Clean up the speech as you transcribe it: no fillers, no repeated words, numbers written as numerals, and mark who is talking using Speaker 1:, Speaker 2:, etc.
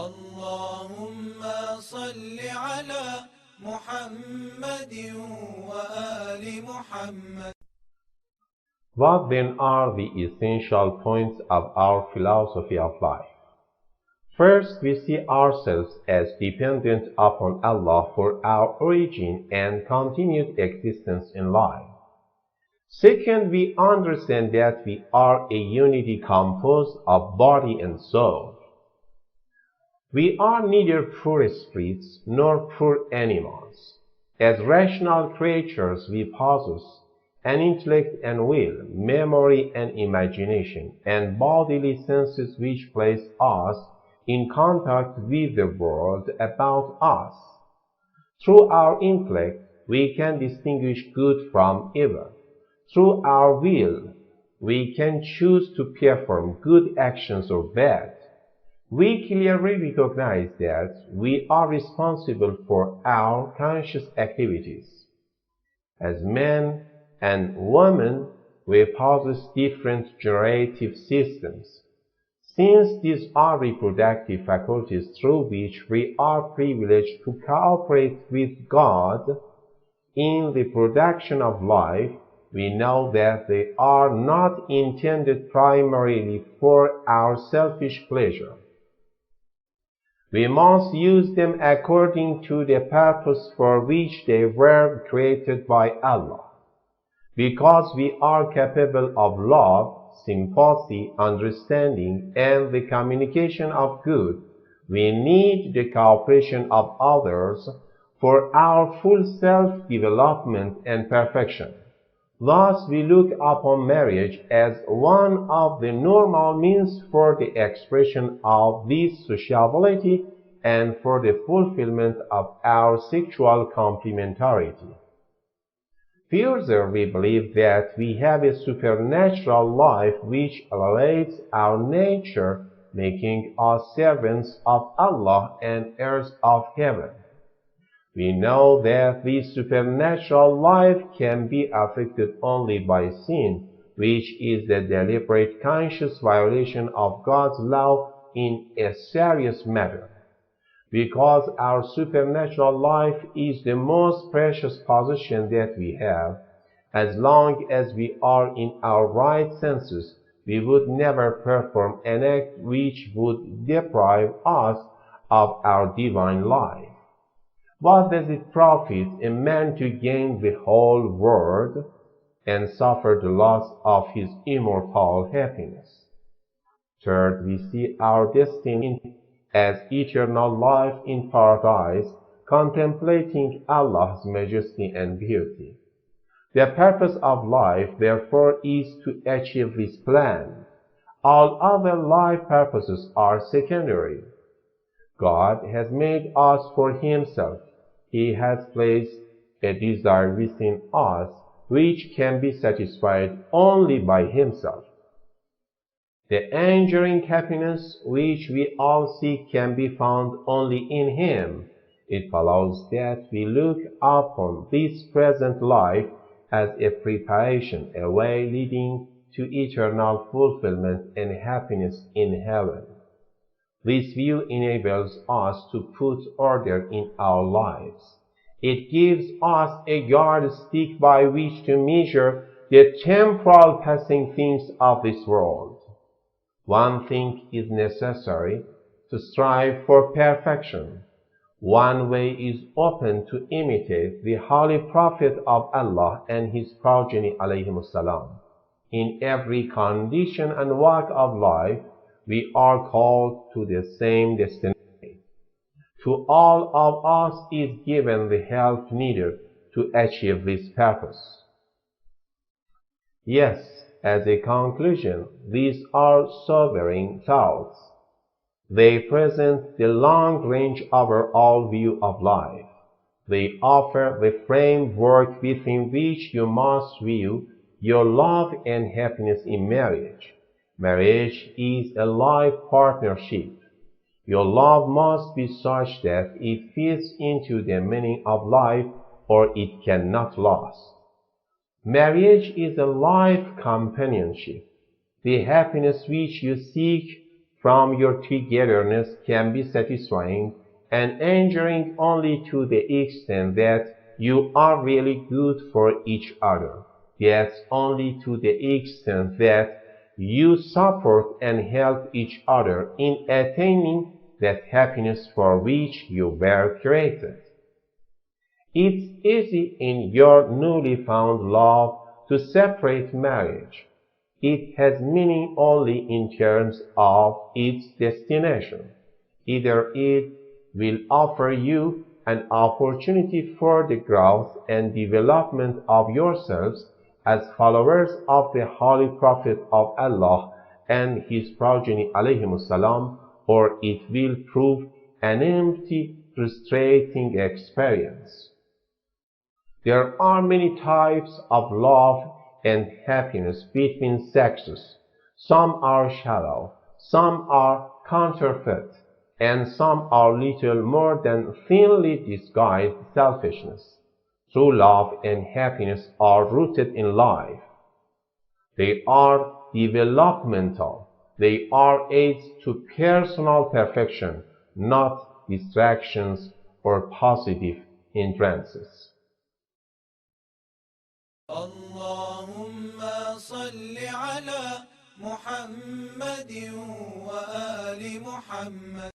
Speaker 1: اللهم صل على محمد وآل محمد.
Speaker 2: What then are the essential points of our philosophy of life? First, we see ourselves as dependent upon Allah for our origin and continued existence in life. Second, we understand that we are a unity composed of body and soul. We are neither poor spirits nor poor animals. As rational creatures, we possess an intellect and will, memory and imagination, and bodily senses which place us in contact with the world about us. Through our intellect, we can distinguish good from evil. Through our will, we can choose to perform good actions or bad. We clearly recognize that we are responsible for our conscious activities. As men and women, we possess different generative systems. Since these are reproductive faculties through which we are privileged to cooperate with God in the production of life, we know that they are not intended primarily for our selfish pleasure. We must use them according to the purpose for which they were created by Allah. Because we are capable of love, sympathy, understanding, and the communication of good, we need the cooperation of others for our full self-development and perfection. Thus, we look upon marriage as one of the normal means for the expression of this sociability and for the fulfillment of our sexual complementarity. Further, we believe that we have a supernatural life which elevates our nature, making us servants of Allah and heirs of heaven. We know that this supernatural life can be affected only by sin, which is the deliberate conscious violation of God's law in a serious matter. Because our supernatural life is the most precious possession that we have, as long as we are in our right senses, we would never perform an act which would deprive us of our divine life. What does it profit a man to gain the whole world and suffer the loss of his immortal happiness? Third, we see our destiny as eternal life in paradise, contemplating Allah's majesty and beauty. The purpose of life, therefore, is to achieve this plan. All other life purposes are secondary. God has made us for Himself. He has placed a desire within us which can be satisfied only by Himself. The enduring happiness which we all seek can be found only in Him. It follows that we look upon this present life as a preparation, a way leading to eternal fulfillment and happiness in heaven. This view enables us to put order in our lives. It gives us a yardstick by which to measure the temporal passing things of this world. One thing is necessary to strive for perfection. One way is open to imitate the Holy Prophet of Allah and his progeny alayhimus salam. In every condition and walk of life, we are called to the same destination. To all of us is given the help needed to achieve this purpose. Yes, as a conclusion, these are sobering thoughts. They present the long-range overall view of life. They offer the framework within which you must view your love and happiness in marriage. Marriage is a life partnership. Your love must be such that it fits into the meaning of life, or it cannot last. Marriage is a life companionship. The happiness which you seek from your togetherness can be satisfying and enduring only to the extent that you are really good for each other. Yes, only to the extent that you support and help each other in attaining that happiness for which you were created. It's easy in your newly found love to separate marriage. It has meaning only in terms of its destination. Either it will offer you an opportunity for the growth and development of yourselves as followers of the Holy Prophet of Allah and his progeny alayhimussalam, or it will prove an empty, frustrating experience. There are many types of love and happiness between sexes. Some are shallow, some are counterfeit, and some are little more than thinly disguised selfishness. True love and happiness are rooted in life. They are developmental. They are aids to personal perfection, not distractions or positive hindrances.
Speaker 1: اللهم صل على محمد وآل محمد